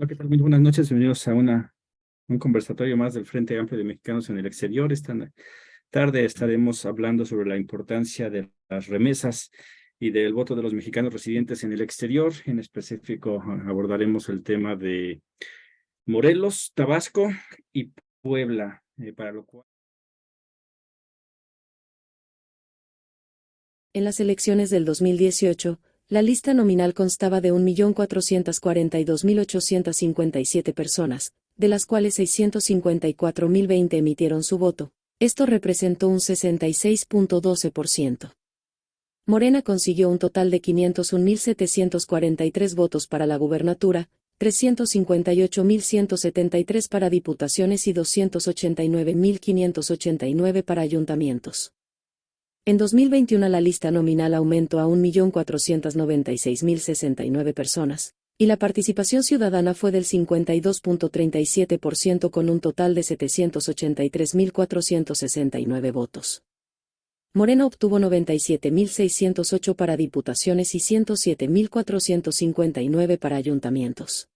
Hola, ¿qué tal? Muy buenas noches, bienvenidos a un conversatorio más del Frente Amplio de Mexicanos en el Exterior. Esta tarde estaremos hablando sobre la importancia de las remesas y del voto de los mexicanos residentes en el exterior. En específico, abordaremos el tema de Morelos, Tabasco y Puebla, para lo cual... En las elecciones del 2018, la lista nominal constaba de 1.442.857 personas, de las cuales 654.020 emitieron su voto. Esto representó un 66.12%. Morena consiguió un total de 501.743 votos para la gubernatura, 358.173 para diputaciones y 289.589 para ayuntamientos. En 2021 la lista nominal aumentó a 1.496.069 personas, y la participación ciudadana fue del 52.37% con un total de 783.469 votos. Morena obtuvo 97.608 para diputaciones y 107.459 para ayuntamientos.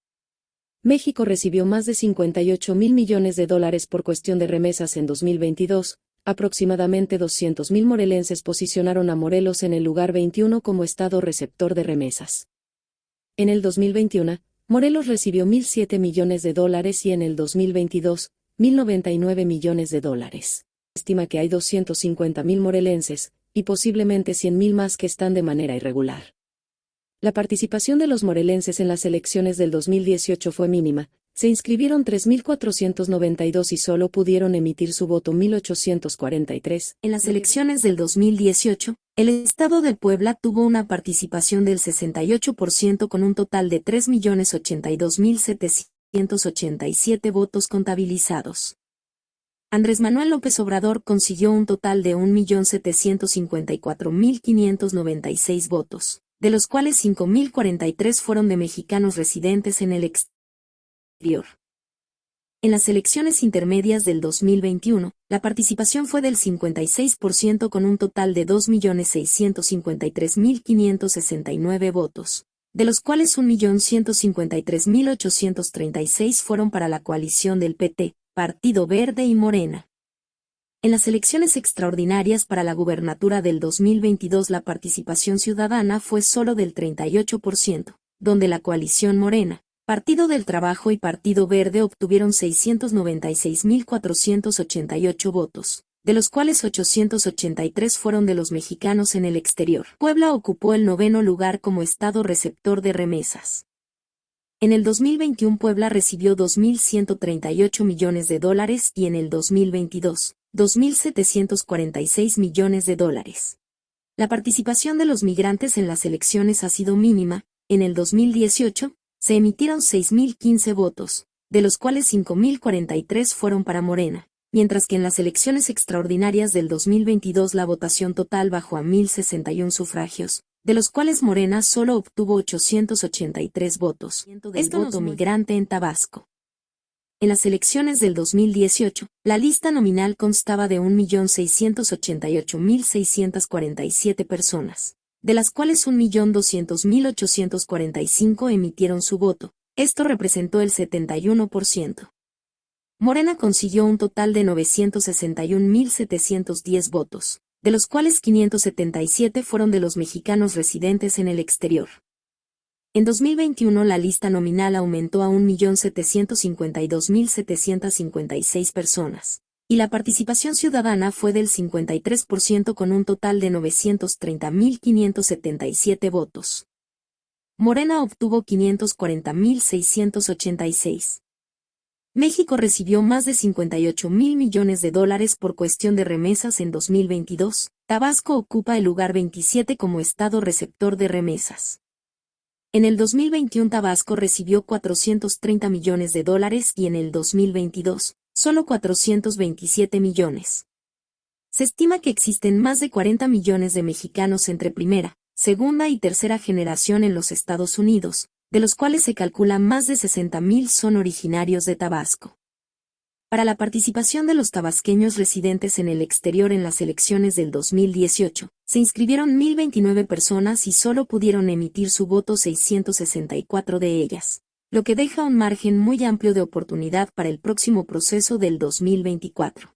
México recibió más de 58.000 millones de dólares por cuestión de remesas en 2022. Aproximadamente 200.000 morelenses posicionaron a Morelos en el lugar 21 como estado receptor de remesas. En el 2021, Morelos recibió 1.007 millones de dólares y en el 2022, 1.099 millones de dólares. Se estima que hay 250.000 morelenses, y posiblemente 100.000 más que están de manera irregular. La participación de los morelenses en las elecciones del 2018 fue mínima. Se inscribieron 3.492 y solo pudieron emitir su voto 1.843. En las elecciones del 2018, el estado de Puebla tuvo una participación del 68% con un total de 3.082.787 votos contabilizados. Andrés Manuel López Obrador consiguió un total de 1.754.596 votos, de los cuales 5.043 fueron de mexicanos residentes en el exterior. En las elecciones intermedias del 2021, la participación fue del 56% con un total de 2.653.569 votos, de los cuales 1.153.836 fueron para la coalición del PT, Partido Verde y Morena. En las elecciones extraordinarias para la gubernatura del 2022 la participación ciudadana fue solo del 38%, donde la coalición Morena, Partido del Trabajo y Partido Verde obtuvieron 696.488 votos, de los cuales 883 fueron de los mexicanos en el exterior. Puebla ocupó el 9º lugar como estado receptor de remesas. En el 2021 Puebla recibió 2.138 millones de dólares y en el 2022, 2.746 millones de dólares. La participación de los migrantes en las elecciones ha sido mínima. En el 2018, se emitieron 6.015 votos, de los cuales 5.043 fueron para Morena, mientras que en las elecciones extraordinarias del 2022 la votación total bajó a 1.061 sufragios, de los cuales Morena solo obtuvo 883 votos. Esto voto migrante en Tabasco. En las elecciones del 2018, la lista nominal constaba de 1.688.647 personas, de las cuales 1.200.845 emitieron su voto. Esto representó el 71%. Morena consiguió un total de 961.710 votos, de los cuales 577 fueron de los mexicanos residentes en el exterior. En 2021 la lista nominal aumentó a 1.752.756 personas, y la participación ciudadana fue del 53% con un total de 930.577 votos. Morena obtuvo 540.686. México recibió más de 58.000 millones de dólares por cuestión de remesas en 2022. Tabasco ocupa el lugar 27 como estado receptor de remesas. En el 2021 Tabasco recibió 430 millones de dólares y en el 2022, solo 427 millones. Se estima que existen más de 40 millones de mexicanos entre primera, segunda y tercera generación en los Estados Unidos, de los cuales se calcula más de 60.000 son originarios de Tabasco. Para la participación de los tabasqueños residentes en el exterior en las elecciones del 2018, se inscribieron 1.029 personas y solo pudieron emitir su voto 664 de ellas. lo que deja un margen muy amplio de oportunidad para el próximo proceso del 2024.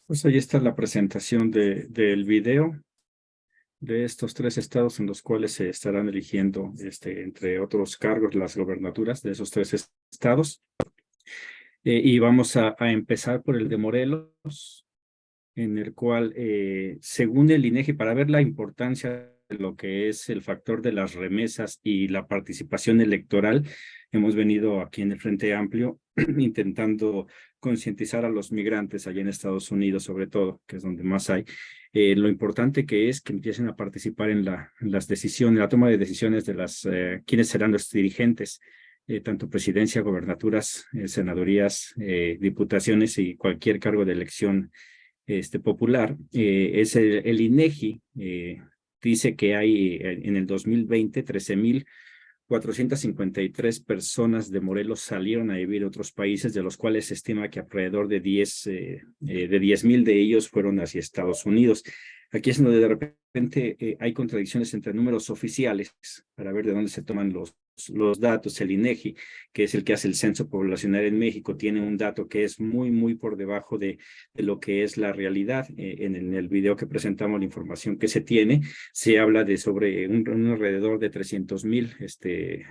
Pues ahí está la presentación del video de estos 3 estados en los cuales se estarán eligiendo, entre otros cargos, las gobernaturas de esos 3 estados. Y vamos a empezar por el de Morelos, en el cual, según el INEGI, para ver la importancia de lo que es el factor de las remesas y la participación electoral, hemos venido aquí en el Frente Amplio intentando concientizar a los migrantes allá en Estados Unidos, sobre todo, que es donde más hay, lo importante que es que empiecen a participar en las decisiones, la toma de decisiones de quiénes serán los dirigentes, tanto presidencia, gobernaturas, senadurías, diputaciones y cualquier cargo de elección popular. Es el INEGI, dice que hay en el 2020 13,453 personas de Morelos salieron a vivir a otros países, de los cuales se estima que alrededor de 10,000 de ellos fueron hacia Estados Unidos. Aquí es donde de repente hay contradicciones entre números oficiales para ver de dónde se toman los datos. El INEGI, que es el que hace el censo poblacional en México, tiene un dato que es muy, muy por debajo de lo que es la realidad. En el video que presentamos, la información que se tiene, se habla de sobre un alrededor de 300,000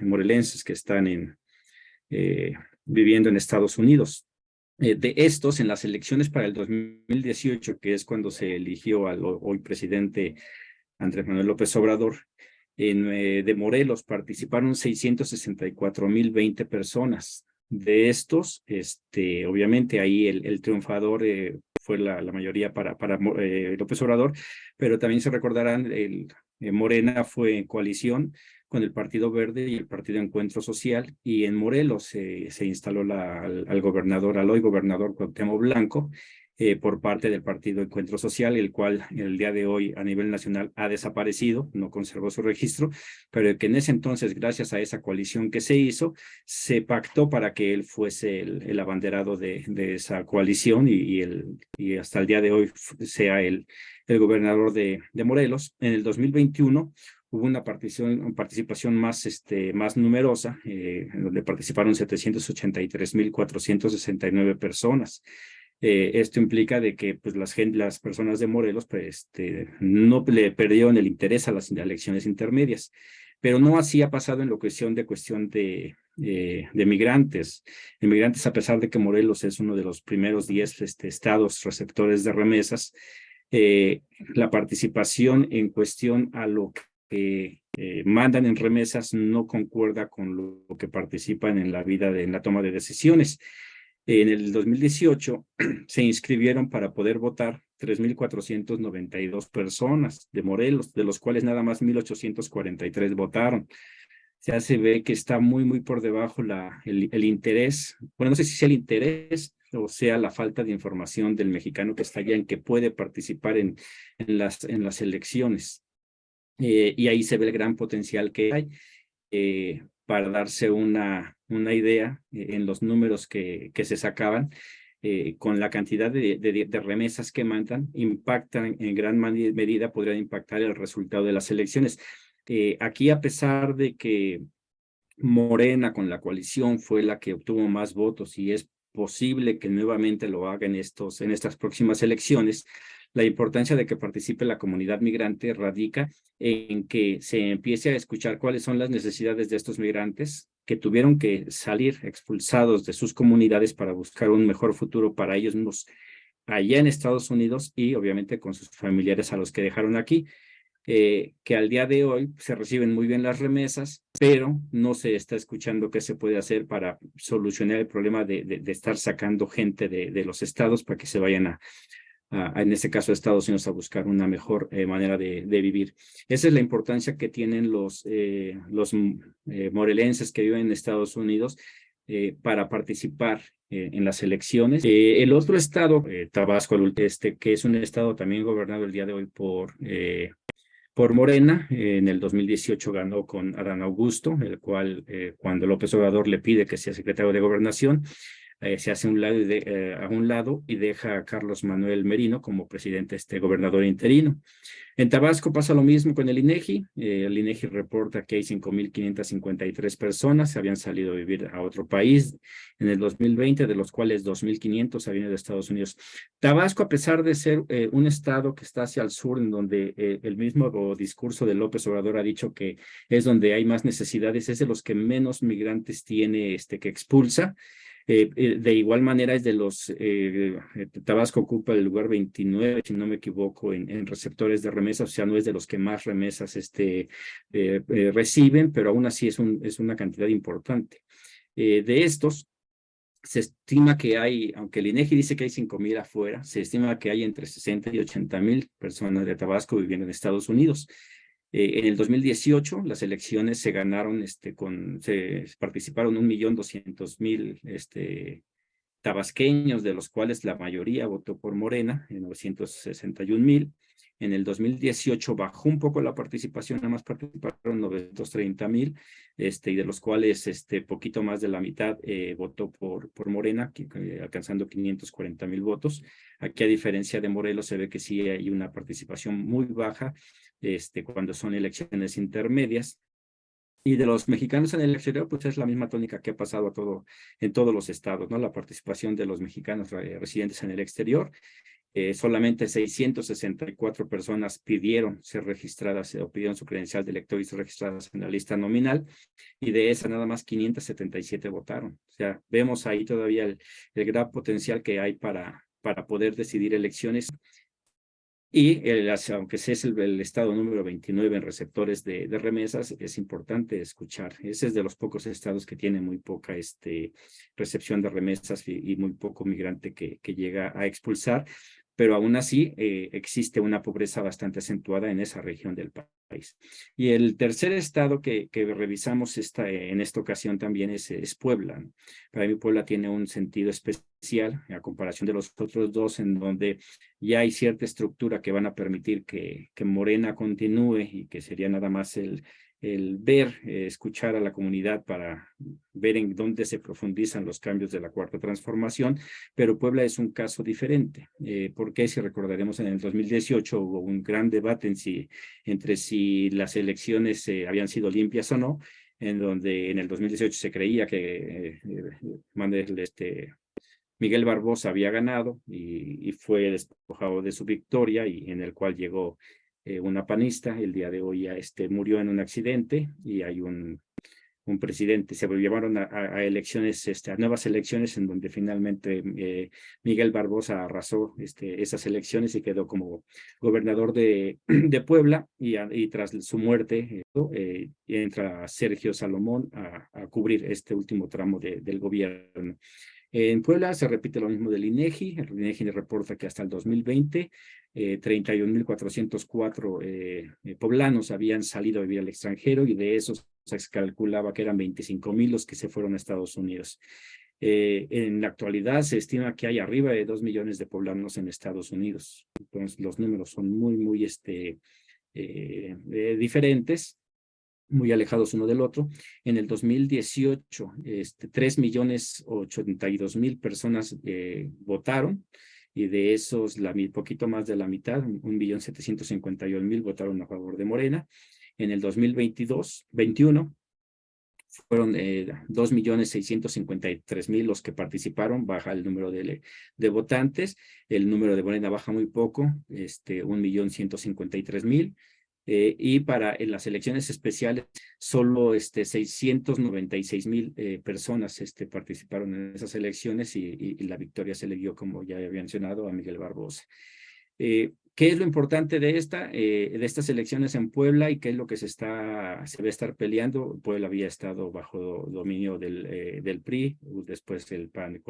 morelenses que están viviendo en Estados Unidos. De estos, en las elecciones para el 2018, que es cuando se eligió al hoy presidente Andrés Manuel López Obrador, de Morelos participaron 664,020 personas. De estos, obviamente ahí el triunfador fue la mayoría para López Obrador, pero también se recordarán, Morena fue en coalición con el Partido Verde y el Partido Encuentro Social, y en Morelos se instaló al gobernador, al hoy gobernador Cuauhtémoc Blanco, por parte del Partido Encuentro Social, el cual el día de hoy a nivel nacional ha desaparecido, no conservó su registro, pero que en ese entonces, gracias a esa coalición que se hizo, se pactó para que él fuese el abanderado de esa coalición y hasta el día de hoy sea el gobernador de Morelos. En el 2021 hubo una participación más numerosa, en donde participaron 783,469 personas. Esto implica de que pues, las personas de Morelos no le perdieron el interés a las elecciones intermedias, pero no así ha pasado en la cuestión de migrantes. Migrantes, a pesar de que Morelos es uno de los primeros 10 estados receptores de remesas, la participación en cuestión a lo que mandan en remesas no concuerda con lo que participan en la vida, en la toma de decisiones. En el 2018 se inscribieron para poder votar 3,492 personas de Morelos, de los cuales nada más 1,843 votaron. Ya se ve que está muy, muy por debajo el interés. Bueno, no sé si sea el interés o sea la falta de información del mexicano que está allá en que puede participar en las elecciones. Y ahí se ve el gran potencial que hay. Para darse una idea, en los números que se sacaban, con la cantidad de remesas que mandan, impactan en gran medida, podrían impactar el resultado de las elecciones. Aquí, a pesar de que Morena con la coalición fue la que obtuvo más votos y es posible que nuevamente lo haga en estas próximas elecciones, la importancia de que participe la comunidad migrante radica en que se empiece a escuchar cuáles son las necesidades de estos migrantes que tuvieron que salir expulsados de sus comunidades para buscar un mejor futuro para ellos mismos allá en Estados Unidos y obviamente con sus familiares a los que dejaron aquí. Que al día de hoy se reciben muy bien las remesas, pero no se está escuchando qué se puede hacer para solucionar el problema de estar sacando gente de los estados para que se vayan en este caso, a Estados Unidos, a buscar una mejor manera de vivir. Esa es la importancia que tienen los morelenses que viven en Estados Unidos para participar en las elecciones. El otro estado, Tabasco, que es un estado también gobernado el día de hoy por Morena, en el 2018 ganó con Adán Augusto, el cual, cuando López Obrador le pide que sea secretario de Gobernación, se hace a un lado y deja a Carlos Manuel Merino como presidente, gobernador interino. En Tabasco pasa lo mismo con el INEGI. El INEGI reporta que hay 5.553 personas que habían salido a vivir a otro país en el 2020, de los cuales 2.500 habían ido de Estados Unidos. Tabasco, a pesar de ser un estado que está hacia el sur, en donde el mismo discurso de López Obrador ha dicho que es donde hay más necesidades, es de los que menos migrantes tiene que expulsa. De igual manera es de Tabasco ocupa el lugar 29, si no me equivoco, en receptores de remesas, o sea, no es de los que más remesas reciben, pero aún así es una cantidad importante. De estos, se estima que hay, aunque el INEGI dice que hay 5,000 afuera, se estima que hay entre 60 y 80,000 personas de Tabasco viviendo en Estados Unidos. En el 2018, las elecciones se ganaron, se participaron 1.200.000 tabasqueños, de los cuales la mayoría votó por Morena, en 961,000. En el 2018 bajó un poco la participación, nada más participaron 930,000, y de los cuales poquito más de la mitad votó por Morena, alcanzando 540,000 votos. Aquí, a diferencia de Morelos, se ve que sí hay una participación muy baja cuando son elecciones intermedias. Y de los mexicanos en el exterior, pues es la misma tónica que ha pasado en todos los estados, ¿no? La participación de los mexicanos residentes en el exterior. Solamente 664 personas pidieron ser registradas o pidieron su credencial de elector y ser registradas en la lista nominal, y de esas nada más 577 votaron. O sea, vemos ahí todavía el gran potencial que hay para poder decidir elecciones. Y aunque ese es el estado número 29 en receptores de remesas, es importante escuchar. Ese es de los pocos estados que tiene muy poca recepción de remesas y muy poco migrante que llega a expulsar, pero aún así existe una pobreza bastante acentuada en esa región del país. Y el tercer estado que revisamos en esta ocasión también es Puebla, ¿no? Para mí Puebla tiene un sentido especial a comparación de los otros dos, en donde ya hay cierta estructura que van a permitir que Morena continúe, y que sería nada más el ver, escuchar a la comunidad para ver en dónde se profundizan los cambios de la Cuarta Transformación. Pero Puebla es un caso diferente, porque si recordaremos, en el 2018 hubo un gran debate entre si las elecciones habían sido limpias o no, en donde en el 2018 se creía que Miguel Barbosa había ganado y fue despojado de su victoria, y en el cual llegó una panista. El día de hoy ya murió en un accidente, y hay un presidente. Se llevaron a elecciones, a nuevas elecciones, en donde finalmente Miguel Barbosa arrasó esas elecciones y quedó como gobernador de Puebla, y tras su muerte entra Sergio Salomón a cubrir este último tramo del gobierno. En Puebla se repite lo mismo del INEGI. El INEGI reporta que hasta el 2020, 31,404 poblanos habían salido a vivir al extranjero, y de esos se calculaba que eran 25,000 los que se fueron a Estados Unidos. En la actualidad se estima que hay arriba de 2 millones de poblanos en Estados Unidos. Entonces, los números son muy, muy diferentes, muy alejados uno del otro. En el 2018, 3,082,000 personas votaron, y de esos, poquito más de la mitad, 1,751,000 votaron a favor de Morena. En el 2021, fueron 2,653,000 los que participaron, baja el número de votantes. El número de Morena baja muy poco, 1,153,000. Y en las elecciones especiales, solo 696,000 personas participaron en esas elecciones, y la victoria se le dio, como ya había mencionado, a Miguel Barbosa. ¿Qué es lo importante de estas elecciones en Puebla, y qué es lo que se va a estar peleando? Puebla había estado bajo dominio del PRI, después el PAN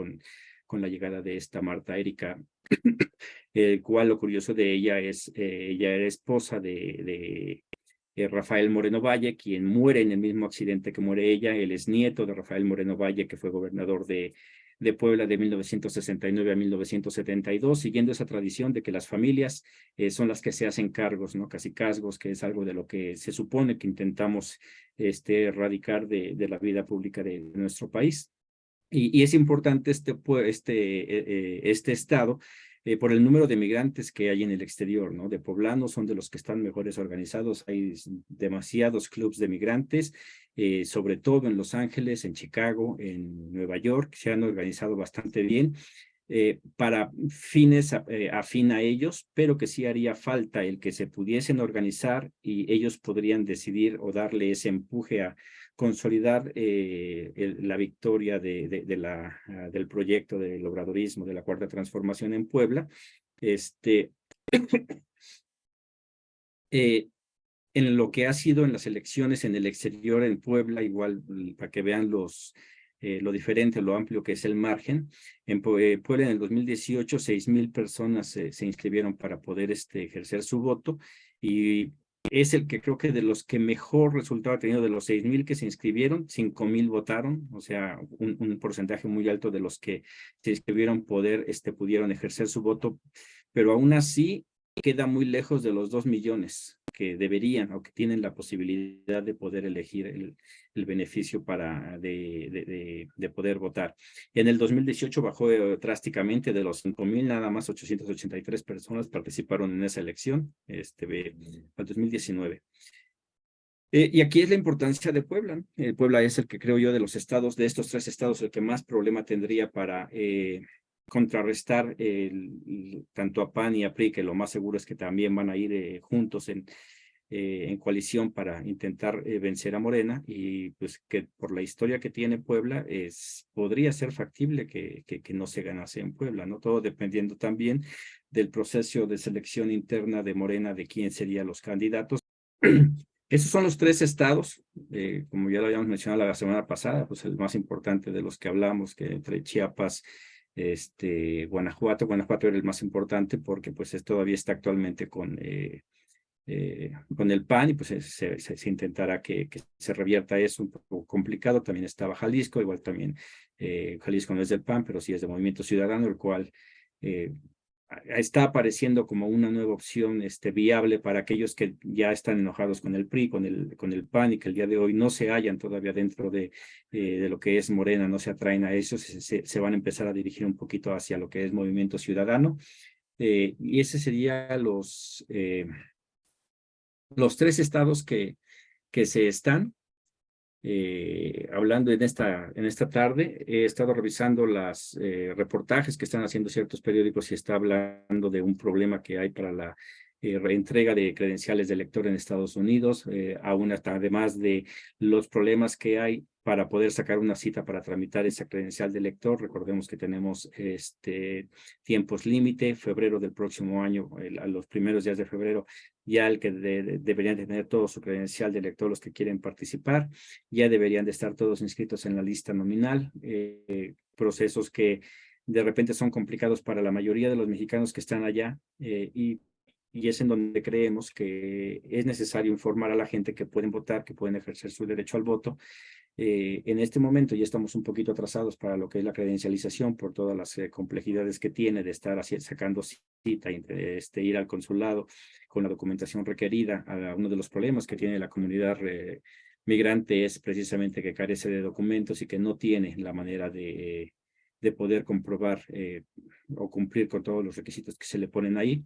con la llegada de esta Marta Erika, el cual, lo curioso de ella es, ella era esposa de Rafael Moreno Valle, quien muere en el mismo accidente que muere ella. Él es nieto de Rafael Moreno Valle, que fue gobernador de Puebla de 1969 a 1972, siguiendo esa tradición de que las familias son las que se hacen cargos, ¿no? Cacicazgos, que es algo de lo que se supone que intentamos erradicar de la vida pública de nuestro país. Y es importante este estado por el número de migrantes que hay en el exterior, ¿no? De poblanos son de los que están mejores organizados. Hay demasiados clubes de migrantes, sobre todo en Los Ángeles, en Chicago, en Nueva York, se han organizado bastante bien. Para fines afín a ellos, pero que sí haría falta el que se pudiesen organizar y ellos podrían decidir o darle ese empuje a consolidar la victoria del proyecto del obradorismo, de la Cuarta Transformación en Puebla. En lo que ha sido en las elecciones en el exterior en Puebla, igual para que vean lo diferente, lo amplio que es el margen. En Puebla en el 2018, 6,000 personas se inscribieron para poder ejercer su voto y es el que creo que de los que mejor resultado ha tenido. De los 6,000 que se inscribieron, 5,000 votaron, o sea, un porcentaje muy alto de los que se inscribieron pudieron ejercer su voto, pero aún así queda muy lejos de los 2 millones que deberían o que tienen la posibilidad de poder elegir el beneficio de poder votar. En el 2018 bajó drásticamente. De los 5,000, nada más 883 personas participaron en esa elección, al 2019. Y aquí es la importancia de Puebla, ¿no? Puebla es el que creo yo de los estados, de estos 3 estados, el que más problema tendría para contrarrestar tanto a PAN y a PRI, que lo más seguro es que también van a ir juntos en coalición para intentar vencer a Morena, y pues que por la historia que tiene Puebla podría ser factible que no se ganase en Puebla, ¿no? Todo dependiendo también del proceso de selección interna de Morena, de quién serían los candidatos. Esos son los 3 estados, como ya lo habíamos mencionado la semana pasada, pues el más importante de los que hablamos, que entre Chiapas, Guanajuato era el más importante porque pues todavía está actualmente con el PAN, y pues se intentará que se revierta eso. Un poco complicado. También estaba Jalisco, igual también Jalisco no es del PAN, pero sí es de Movimiento Ciudadano, el cual está apareciendo como una nueva opción viable para aquellos que ya están enojados con el PRI, con el PAN, y que el día de hoy no se hallan todavía dentro de lo que es Morena, no se atraen a eso, se van a empezar a dirigir un poquito hacia lo que es Movimiento Ciudadano. Y ese serían los 3 estados que se están hablando en esta tarde. He estado revisando los reportajes que están haciendo ciertos periódicos y está hablando de un problema que hay para la reentrega de credenciales de elector en Estados Unidos, además de los problemas que hay para poder sacar una cita para tramitar esa credencial de elector. Recordemos que tenemos tiempos límite, febrero del próximo año, a los primeros días de febrero, ya el que deberían de tener todo su credencial de elector los que quieren participar, ya deberían de estar todos inscritos en la lista nominal, procesos que de repente son complicados para la mayoría de los mexicanos que están allá, y es en donde creemos que es necesario informar a la gente que pueden votar, que pueden ejercer su derecho al voto. En este momento ya estamos un poquito atrasados para lo que es la credencialización por todas las complejidades que tiene de estar sacando cita, ir al consulado con la documentación requerida. Uno de los problemas que tiene la comunidad migrante es precisamente que carece de documentos y que no tiene la manera de poder comprobar o cumplir con todos los requisitos que se le ponen ahí.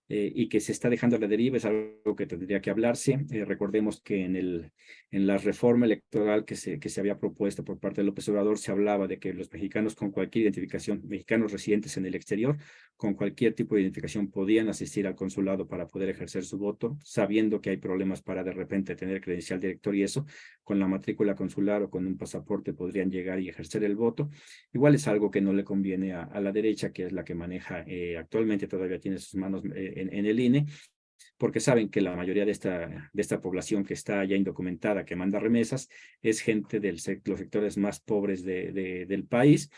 Y que se está dejando a la deriva, es algo que tendría que hablarse. Recordemos que en la reforma electoral que se había propuesto por parte de López Obrador, se hablaba de que los mexicanos con cualquier identificación, mexicanos residentes en el exterior, con cualquier tipo de identificación, podían asistir al consulado para poder ejercer su voto, sabiendo que hay problemas para de repente tener credencial de elector, y eso, con la matrícula consular o con un pasaporte podrían llegar y ejercer el voto. Igual es algo que no le conviene a la derecha, que es la que maneja actualmente, todavía tiene sus manos en el INE, porque saben que la mayoría de esta población que está ya indocumentada, que manda remesas, es gente de los sectores más pobres del país,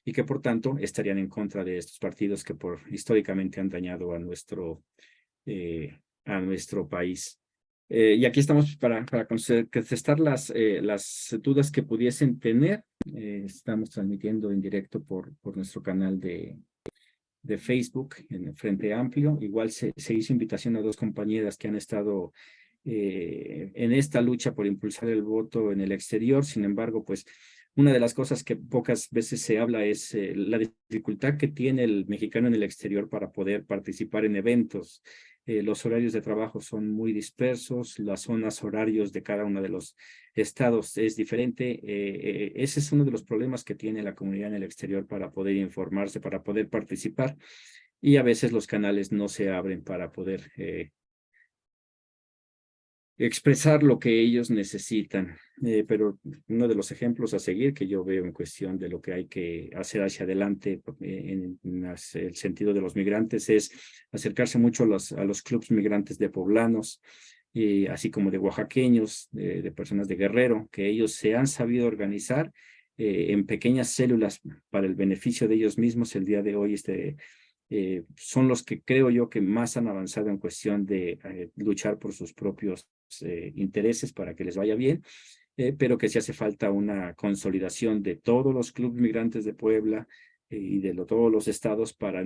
y que por tanto estarían en contra de estos partidos que históricamente han dañado a nuestro país. Y aquí estamos para contestar las dudas que pudiesen tener. Estamos transmitiendo en directo por nuestro canal de Facebook en el Frente Amplio. Igual se hizo invitación a 2 compañeras que han estado en esta lucha por impulsar el voto en el exterior. Sin embargo, pues Una de las cosas que pocas veces se habla es la dificultad que tiene el mexicano en el exterior para poder participar en eventos. Los horarios de trabajo son muy dispersos, las zonas horarios de cada uno de los estados es diferente. Ese es uno de los problemas que tiene la comunidad en el exterior para poder informarse, para poder participar. Y a veces los canales no se abren para poder expresar lo que ellos necesitan. Pero uno de los ejemplos a seguir que yo veo en cuestión de lo que hay que hacer hacia adelante el sentido de los migrantes es acercarse mucho a los clubes migrantes de poblanos, así como de oaxaqueños, de personas de Guerrero, que ellos se han sabido organizar en pequeñas células para el beneficio de ellos mismos. El día de hoy son los que creo yo que más han avanzado en cuestión de luchar por sus propios intereses para que les vaya bien, pero que sí hace falta una consolidación de todos los clubes migrantes de Puebla y de todos los estados para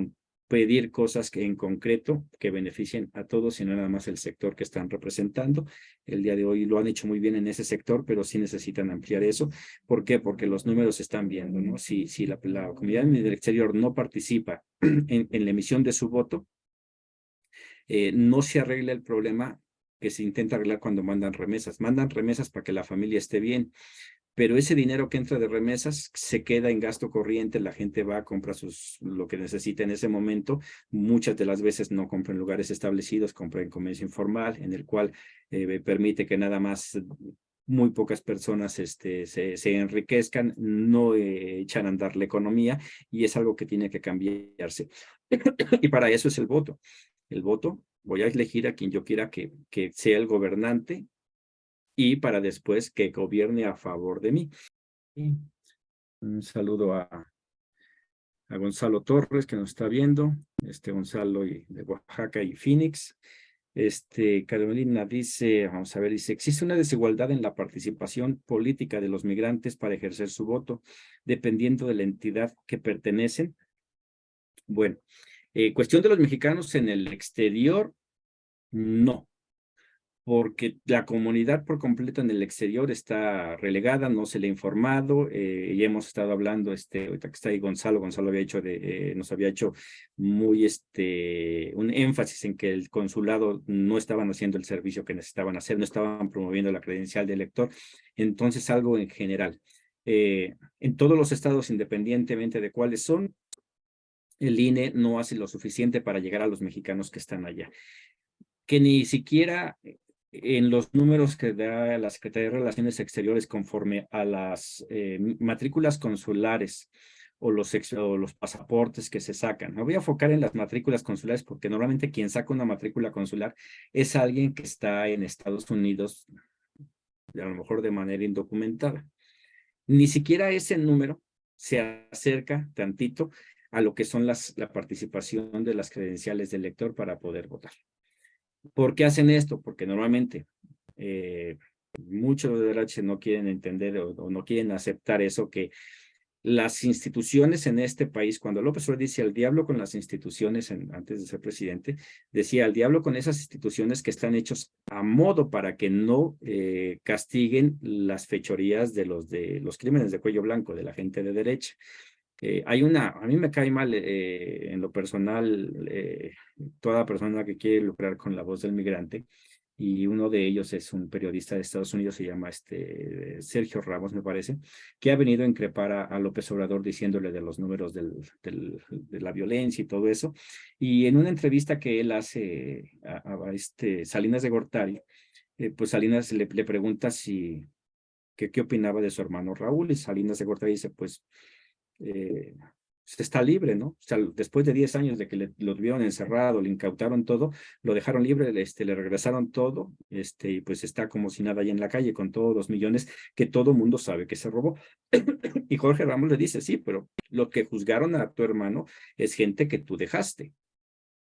pedir cosas que en concreto que beneficien a todos y no nada más el sector que están representando. El día de hoy lo han hecho muy bien en ese sector, pero sí necesitan ampliar eso. ¿Por qué? Porque los números se están viendo, ¿no? Si la comunidad del exterior no participa en la emisión de su voto, no se arregla el problema que se intenta arreglar cuando mandan remesas. Mandan remesas para que la familia esté bien, pero ese dinero que entra de remesas se queda en gasto corriente, la gente va a comprar lo que necesita en ese momento. Muchas de las veces no compra en lugares establecidos, compra en comercio informal, en el cual permite que nada más muy pocas personas se enriquezcan, no echan a andar la economía, y es algo que tiene que cambiarse. Y para eso es el voto. El voto, voy a elegir a quien yo quiera que sea el gobernante, y para después que gobierne a favor de mí. Y un saludo a Gonzalo Torres, que nos está viendo, Gonzalo de Oaxaca y Phoenix. Carolina dice, vamos a ver, dice, existe una desigualdad en la participación política de los migrantes para ejercer su voto, dependiendo de la entidad que pertenecen. Bueno, cuestión de los mexicanos en el exterior, no, porque la comunidad por completo en el exterior está relegada, no se le ha informado, y hemos estado hablando, ahorita que está ahí Gonzalo había hecho nos había hecho muy un énfasis en que el consulado no estaban haciendo el servicio que necesitaban hacer, no estaban promoviendo la credencial de elector. Entonces, algo en general. En todos los estados, independientemente de cuáles son, el INE no hace lo suficiente para llegar a los mexicanos que están allá, que ni siquiera en los números que da la Secretaría de Relaciones Exteriores conforme a las matrículas consulares o los pasaportes que se sacan. Me voy a enfocar en las matrículas consulares porque normalmente quien saca una matrícula consular es alguien que está en Estados Unidos, a lo mejor de manera indocumentada. Ni siquiera ese número se acerca tantito a lo que son la participación de las credenciales del elector para poder votar. ¿Por qué hacen esto? Porque normalmente muchos de los no quieren entender o no quieren aceptar eso, que las instituciones en este país, cuando López Obrador dice al diablo con las instituciones antes de ser presidente, decía al diablo con esas instituciones que están hechos a modo para que no castiguen las fechorías de los crímenes de cuello blanco de la gente de derecha. A mí me cae mal en lo personal toda persona que quiere lucrar con la voz del migrante, y uno de ellos es un periodista de Estados Unidos, se llama Sergio Ramos, me parece, que ha venido a increpar a López Obrador diciéndole de los números de la violencia y todo eso. Y en una entrevista que él hace a Salinas de Gortari, pues Salinas le pregunta qué opinaba de su hermano Raúl, y Salinas de Gortari dice, pues está libre, ¿no? O sea, después de 10 años de que lo tuvieron encerrado, le incautaron todo, lo dejaron libre, le regresaron todo, y pues está como si nada allá en la calle con todos los millones que todo mundo sabe que se robó. Y Jorge Ramos le dice, sí, pero lo que juzgaron a tu hermano es gente que tú dejaste.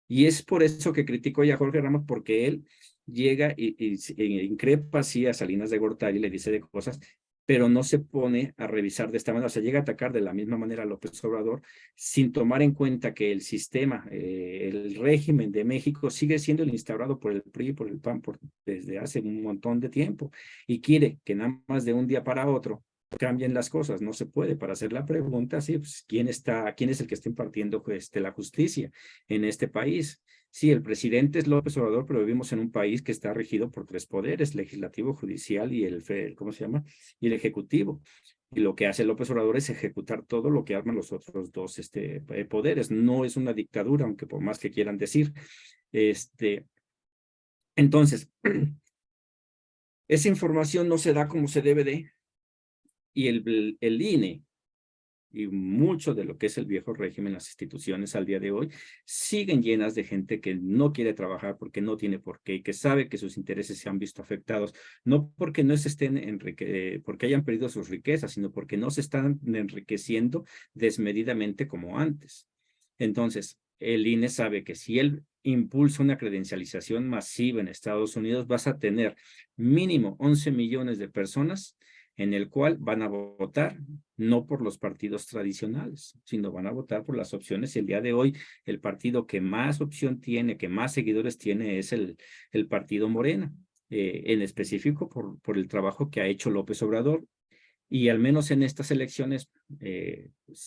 Y es por eso que critico ya a Jorge Ramos, porque él llega y increpa así a Salinas de Gortari y le dice de cosas, pero no se pone a revisar de esta manera. O sea, llega a atacar de la misma manera a López Obrador sin tomar en cuenta que el sistema, el régimen de México sigue siendo el instaurado por el PRI y por el PAN desde hace un montón de tiempo, y quiere que nada más de un día para otro cambien las cosas, no se puede. Para hacer la pregunta, sí, pues, quién es el que está impartiendo la justicia en este país? Sí, el presidente es López Obrador, pero vivimos en un país que está regido por tres poderes: legislativo, judicial y ¿cómo se llama? Y el ejecutivo. Y lo que hace López Obrador es ejecutar todo lo que arman los otros dos poderes. No es una dictadura, aunque por más que quieran decir. Entonces, esa información no se da como se debe de, y el INE y mucho de lo que es el viejo régimen, las instituciones al día de hoy, siguen llenas de gente que no quiere trabajar porque no tiene por qué, y que sabe que sus intereses se han visto afectados, no porque no se estén porque hayan perdido sus riquezas, sino porque no se están enriqueciendo desmedidamente como antes. Entonces, el INE sabe que si él impulsa una credencialización masiva en Estados Unidos, vas a tener mínimo 11 millones de personas en el cual van a votar no por los partidos tradicionales, sino van a votar por las opciones. Y el día de hoy, el partido que más opción tiene, que más seguidores tiene, es el partido Morena, en específico por el trabajo que ha hecho López Obrador. Y al menos en estas elecciones,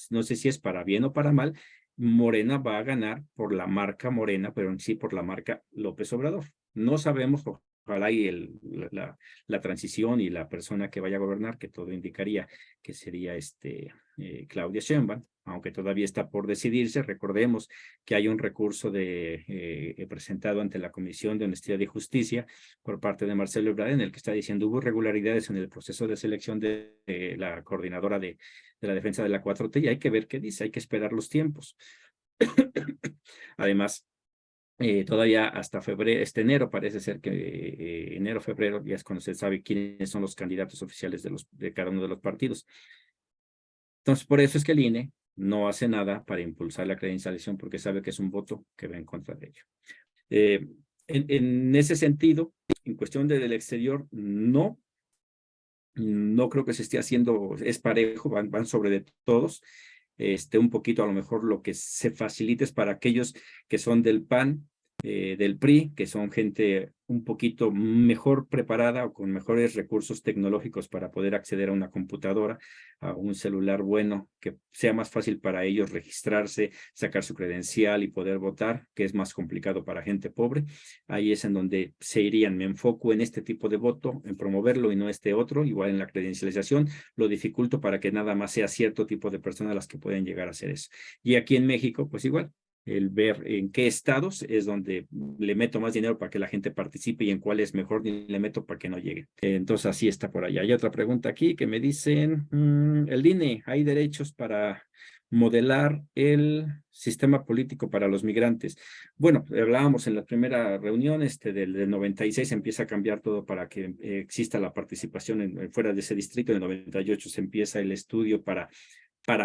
no sé si es para bien o para mal, Morena va a ganar por la marca Morena, pero en sí por la marca López Obrador. No sabemos, ojalá y la transición y la persona que vaya a gobernar, que todo indicaría que sería Claudia Sheinbaum, aunque todavía está por decidirse. Recordemos que hay un recurso presentado ante la Comisión de Honestidad y Justicia por parte de Marcelo Ebrard, en el que está diciendo hubo irregularidades en el proceso de selección de la coordinadora de la defensa de la 4T, y hay que ver qué dice, hay que esperar los tiempos. Además, todavía hasta enero parece ser que enero, febrero, ya es cuando se sabe quiénes son los candidatos oficiales de cada uno de los partidos. Entonces, por eso es que el INE no hace nada para impulsar la credencialización, porque sabe que es un voto que va en contra de ello. En ese sentido, en cuestión del exterior, no creo que se esté haciendo, es parejo, van sobre de todos. Un poquito a lo mejor lo que se facilita es para aquellos que son del PAN, del PRI, que son gente un poquito mejor preparada o con mejores recursos tecnológicos para poder acceder a una computadora, a un celular bueno, que sea más fácil para ellos registrarse, sacar su credencial y poder votar, que es más complicado para gente pobre. Ahí es en donde se irían. Me enfoco en este tipo de voto, en promoverlo y no este otro. Igual en la credencialización lo dificulto para que nada más sea cierto tipo de personas las que pueden llegar a hacer eso. Y aquí en México, pues igual, el ver en qué estados es donde le meto más dinero para que la gente participe y en cuáles mejor le meto para que no llegue. Entonces así está por allá. Hay otra pregunta aquí que me dicen, el INE, ¿hay derechos para modelar el sistema político para los migrantes? Bueno, hablábamos en la primera reunión, del 96 empieza a cambiar todo para que exista la participación fuera de ese distrito. En el 98 se empieza el estudio para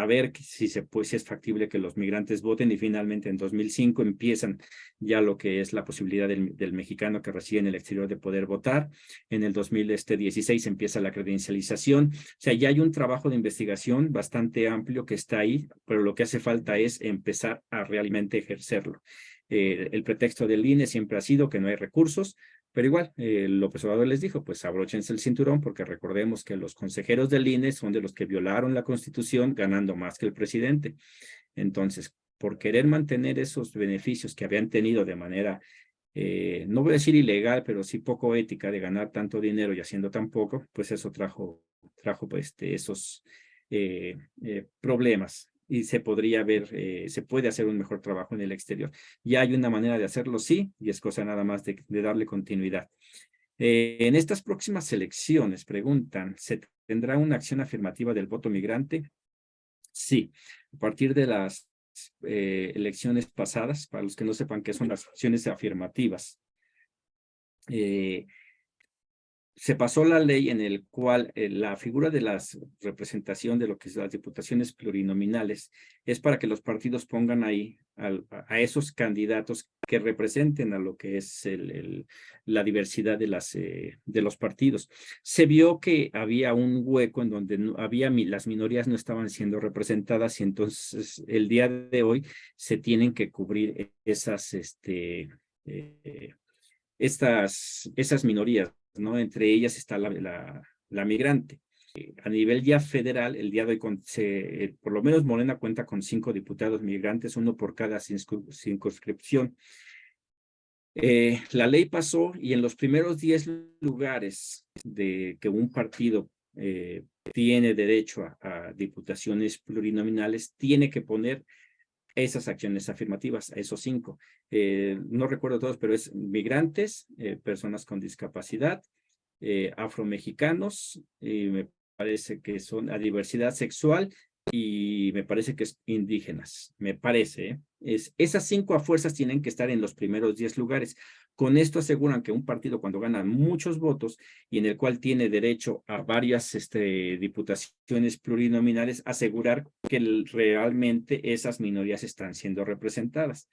ver si es factible que los migrantes voten, y finalmente en 2005 empiezan ya lo que es la posibilidad del mexicano que reside en el exterior de poder votar. En el 2016 empieza la credencialización. O sea, ya hay un trabajo de investigación bastante amplio que está ahí, pero lo que hace falta es empezar a realmente ejercerlo. El pretexto del INE siempre ha sido que no hay recursos, pero igual, López Obrador les dijo, pues abróchense el cinturón, porque recordemos que los consejeros del INE son de los que violaron la Constitución, ganando más que el presidente. Entonces, por querer mantener esos beneficios que habían tenido de manera, no voy a decir ilegal, pero sí poco ética, de ganar tanto dinero y haciendo tan poco, pues eso trajo pues, esos problemas. Y se podría ver, se puede hacer un mejor trabajo en el exterior. Ya hay una manera de hacerlo, sí, y es cosa nada más de darle continuidad. En estas próximas elecciones, preguntan, ¿se tendrá una acción afirmativa del voto migrante? Sí, a partir de las elecciones pasadas, para los que no sepan qué son las acciones afirmativas, se pasó la ley en el cual la figura de la representación de lo que es las diputaciones plurinominales es para que los partidos pongan ahí a esos candidatos que representen a lo que es la diversidad de los partidos. Se vio que había un hueco en donde las minorías no estaban siendo representadas, y entonces el día de hoy se tienen que cubrir esas minorías, ¿no? Entre ellas está la migrante. a nivel ya federal, el día de hoy, por lo menos Morena cuenta con 5 diputados migrantes, uno por cada circunscripción. La ley pasó y en los primeros 10 lugares de que un partido tiene derecho a diputaciones plurinominales, tiene que poner esas acciones afirmativas, a esos 5. No recuerdo todos, pero es migrantes, personas con discapacidad, afromexicanos, me parece que son a diversidad sexual y me parece que es indígenas, me parece. Esas 5 a fuerzas tienen que estar en los primeros 10 lugares. Con esto aseguran que un partido cuando gana muchos votos y en el cual tiene derecho a varias diputaciones plurinominales, asegurar que realmente esas minorías están siendo representadas.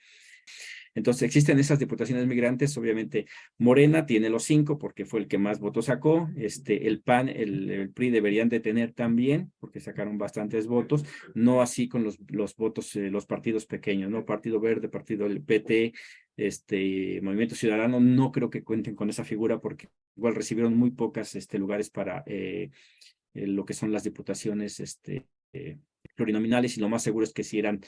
Entonces existen esas diputaciones migrantes, obviamente Morena tiene los 5 porque fue el que más votos sacó, el PAN, el PRI deberían de tener también porque sacaron bastantes votos, no así con los votos, los partidos pequeños, ¿no? Partido Verde, Partido del PT, Movimiento Ciudadano, no creo que cuenten con esa figura porque igual recibieron muy pocas lugares para lo que son las diputaciones plurinominales y lo más seguro es que si eran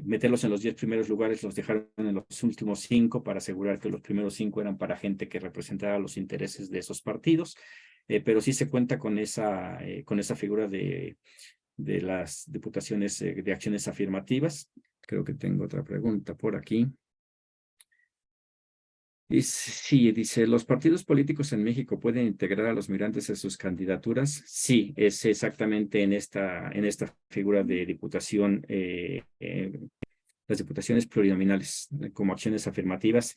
meterlos en los 10 primeros lugares, los dejaron en los últimos 5 para asegurar que los primeros 5 eran para gente que representara los intereses de esos partidos, pero sí se cuenta con esa figura de las diputaciones de acciones afirmativas. Creo que tengo otra pregunta por aquí. Y sí, dice, ¿los partidos políticos en México pueden integrar a los migrantes en sus candidaturas? Sí, es exactamente en esta figura de diputación, las diputaciones plurinominales como acciones afirmativas.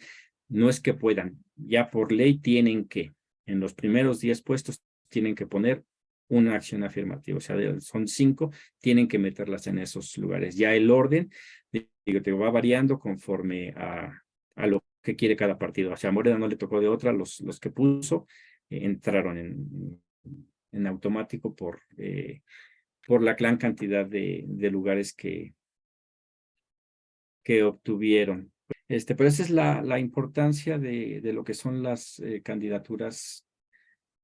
No es que puedan, ya por ley tienen que, en los primeros 10 puestos, tienen que poner una acción afirmativa. O sea, son 5, tienen que meterlas en esos lugares. Ya el orden, digo, te va variando conforme a lo que quiere cada partido. O sea, a Morena no le tocó de otra, los que puso entraron en automático por la gran cantidad de lugares que obtuvieron. Pero esa es la importancia de lo que son las candidaturas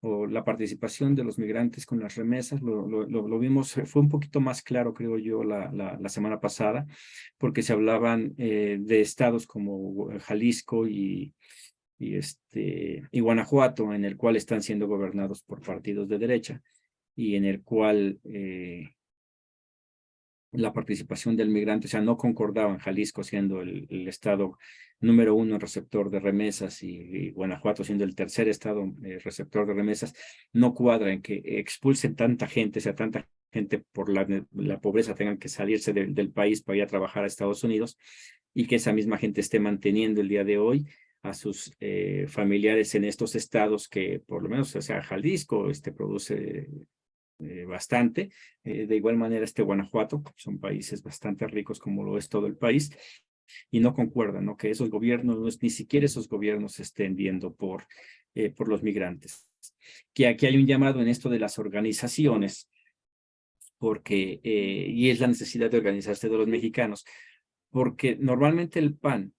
o la participación de los migrantes con las remesas. Lo vimos, fue un poquito más claro, creo yo, la semana pasada, porque se hablaban de estados como Jalisco y Guanajuato, en el cual están siendo gobernados por partidos de derecha y en el cual la participación del migrante, o sea, no concordaban, Jalisco siendo el estado número 1 en receptor de remesas y Guanajuato siendo el tercer estado receptor de remesas, no cuadra en que expulsen tanta gente, o sea, tanta gente por la pobreza tengan que salirse del país para ir a trabajar a Estados Unidos y que esa misma gente esté manteniendo el día de hoy a sus familiares en estos estados que por lo menos, o sea, Jalisco produce bastante. De igual manera, Guanajuato, son países bastante ricos como lo es todo el país, y no concuerdan, ¿no? Que esos gobiernos, ni siquiera esos gobiernos se estén viendo por los migrantes. Que aquí hay un llamado en esto de las organizaciones, porque, y es la necesidad de organizarse de los mexicanos, porque normalmente el PAN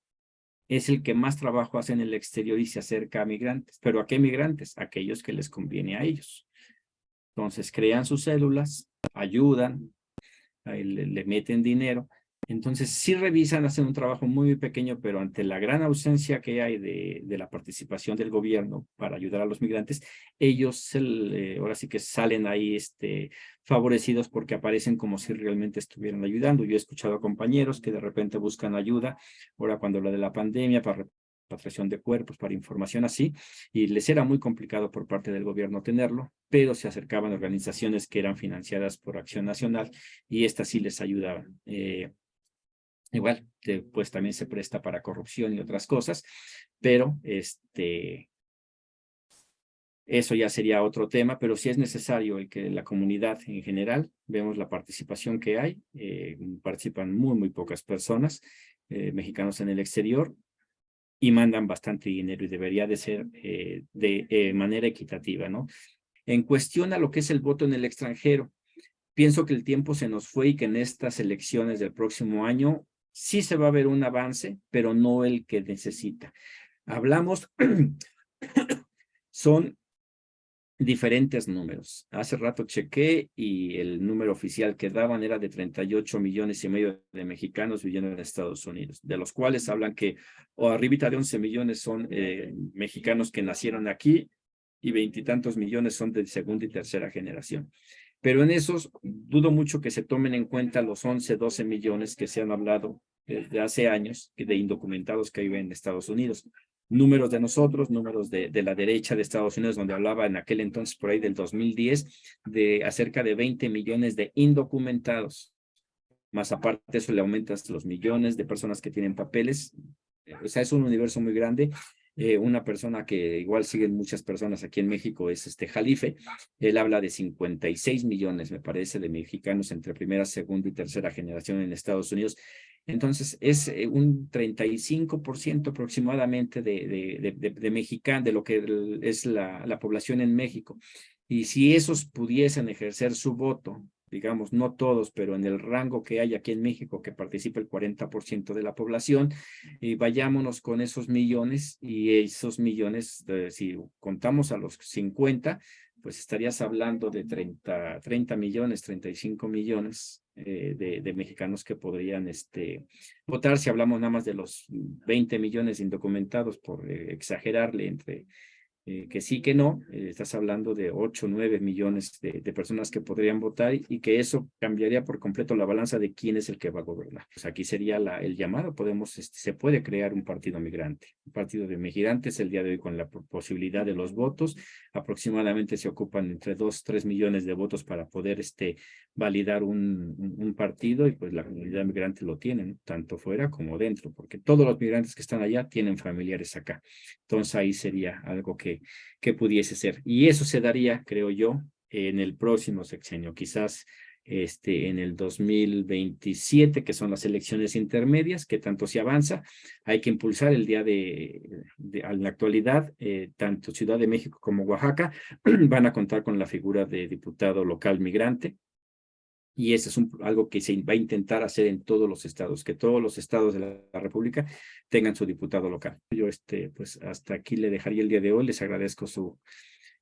es el que más trabajo hace en el exterior y se acerca a migrantes. ¿Pero a qué migrantes? Aquellos que les conviene a ellos. Entonces crean sus células, ayudan, le meten dinero. Entonces sí revisan, hacen un trabajo muy pequeño, pero ante la gran ausencia que hay de la participación del gobierno para ayudar a los migrantes, ellos ahora sí que salen ahí favorecidos porque aparecen como si realmente estuvieran ayudando. Yo he escuchado a compañeros que de repente buscan ayuda, ahora cuando habla de la pandemia, para repatriación de cuerpos, para información así, y les era muy complicado por parte del gobierno tenerlo, pero se acercaban a organizaciones que eran financiadas por Acción Nacional y estas sí les ayudaban. Igual, pues también se presta para corrupción y otras cosas, pero eso ya sería otro tema, pero sí es necesario el que la comunidad en general, vemos la participación que hay, participan muy pocas personas, mexicanos en el exterior, y mandan bastante dinero y debería de ser de manera equitativa, ¿no? En cuestión a lo que es el voto en el extranjero, pienso que el tiempo se nos fue y que en estas elecciones del próximo año sí se va a ver un avance, pero no el que necesita. Hablamos, son diferentes números. Hace rato chequé y el número oficial que daban era de 38,5 millones de mexicanos viviendo en Estados Unidos, de los cuales hablan que o arribita de 11 millones son mexicanos que nacieron aquí y 20 y tantos millones son de segunda y tercera generación. Pero en esos dudo mucho que se tomen en cuenta los 11, 12 millones que se han hablado desde hace años de indocumentados que viven en Estados Unidos. Números de nosotros, números de la derecha de Estados Unidos, donde hablaba en aquel entonces, por ahí del 2010, de acerca de 20 millones de indocumentados. Más aparte de eso le aumentas los millones de personas que tienen papeles. O sea, es un universo muy grande. Una persona que igual siguen muchas personas aquí en México es Jalife. Él habla de 56 millones, me parece, de mexicanos entre primera, segunda y tercera generación en Estados Unidos. Entonces, es un 35% aproximadamente de mexicanos, de lo que es la población en México. Y si esos pudiesen ejercer su voto, digamos, no todos, pero en el rango que hay aquí en México, que participa el 40% de la población, y vayámonos con esos millones, y esos millones, si contamos a los 50, pues estarías hablando de 30 millones, 35 millones de mexicanos que podrían votar, si hablamos nada más de los 20 millones indocumentados, por exagerarle entre que sí, que no, estás hablando de 8, 9 millones de personas que podrían votar y que eso cambiaría por completo la balanza de quién es el que va a gobernar. Pues aquí sería el llamado, se puede crear un partido migrante, un partido de migrantes el día de hoy con la posibilidad de los votos, aproximadamente se ocupan entre 2, 3 millones de votos para poder validar un partido y pues la comunidad migrante lo tienen, tanto fuera como dentro, porque todos los migrantes que están allá tienen familiares acá. Entonces ahí sería algo que pudiese ser. Y eso se daría, creo yo, en el próximo sexenio, quizás en el 2027, que son las elecciones intermedias, que tanto se avanza. Hay que impulsar el día en la actualidad, tanto Ciudad de México como Oaxaca van a contar con la figura de diputado local migrante. Y eso es algo que se va a intentar hacer en todos los estados, que todos los estados de la República tengan su diputado local. Yo, pues hasta aquí le dejaría el día de hoy. Les agradezco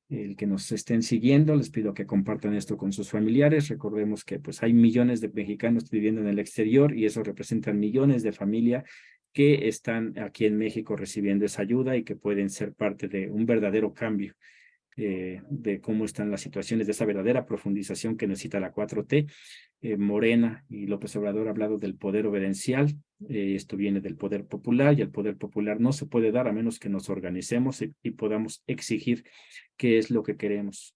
el que nos estén siguiendo. Les pido que compartan esto con sus familiares. Recordemos que pues hay millones de mexicanos viviendo en el exterior y eso representa millones de familias que están aquí en México recibiendo esa ayuda y que pueden ser parte de un verdadero cambio de cómo están las situaciones, de esa verdadera profundización que necesita la 4T. Morena y López Obrador ha hablado del poder obredencial. Esto viene del poder popular y el poder popular no se puede dar a menos que nos organicemos y podamos exigir qué es lo que queremos.